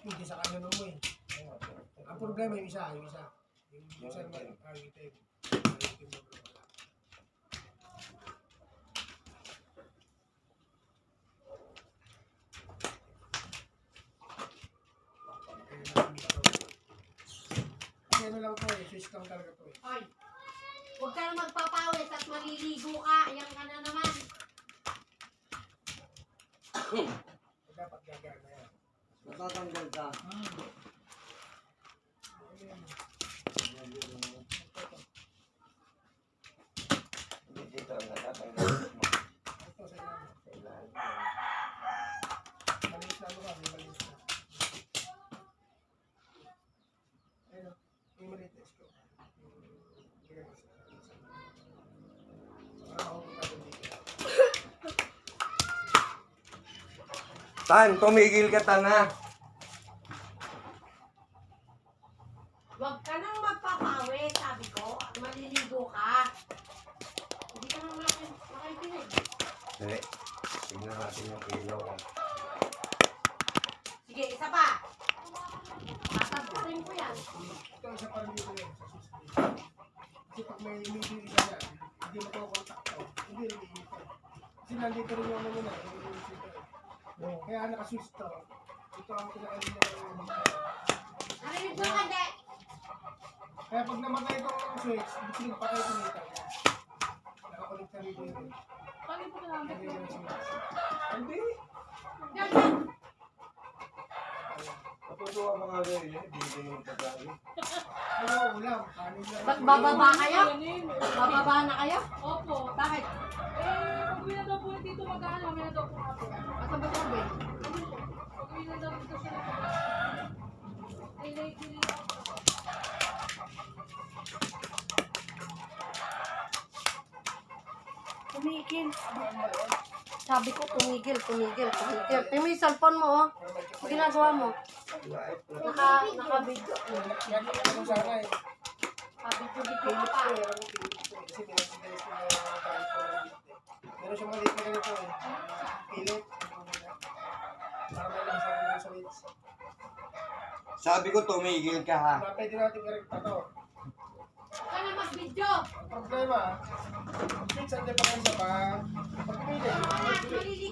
Hindi sa kanya mo eh. Ang problema yung isa. Yung isa naman, targeted. Ano lang po eh, switch lang talaga po eh. Ay, huwag ka na magpapawis at maliligo ka. Ayan ka na naman. Dapat gagana yan. Matatanggal ka. Dito ang natatanggal mo. Ito sa ilalim. Sa ilalim. Malis na mo ka, may malis na. Ayun, may maliit na stroke. Tan, tumigil ka tana. Huwag ka nang magpapawis, sabi ko. At maliligo ka. Hindi ka nang makikinig. Dali. Tignan natin yung ilaw. Sige, isa pa. Tatapusin ko yan. Ito isa pa rin dito yun sa system. Kasi pag may immediate isa yan, hindi mo ko kontakto. Hindi rin iinit. Kasi nandito rin yung ano na, yung immediate. Kaya naka-switch to. Ito ang pinakain niya ng Narinig mo ka, hindi. kaya pag namatay itong switch, ibig sabihin patay itong meter. Nakakulit na rito yun. Paano po namin? Hindi. Yan, yan. Natutuwa mga gawin yun. Binigyan mo ng pagkain. Ano, ulam. Kanin lang. Ba't bababa kayo? Ganin. Bababa na kayo? Opo. Bakit? Pag-uwi na daw po dito mag-ano, kami na daw po ako. Asan ba sabi? Pag-uwi na daw dito sila. Ay, late din ako. Tumigil. Sabi ko, tumigil. Tingnan mo yung cellphone mo, oh. Ang ginagawa mo. Naka-video. Yan yung sana eh. Naka-video ka pa. Kasi pinag-suggest ko na kahit po ng dito. Meron siyang maliit na ganito eh. Pilit. Para may lakas ang switch. Sabi ko tumigil ka ha. Pwede natin correct pa to. Huwag ka na mag-video. Ang problema, switch ang depensa pa. Pag pilit, Maliligo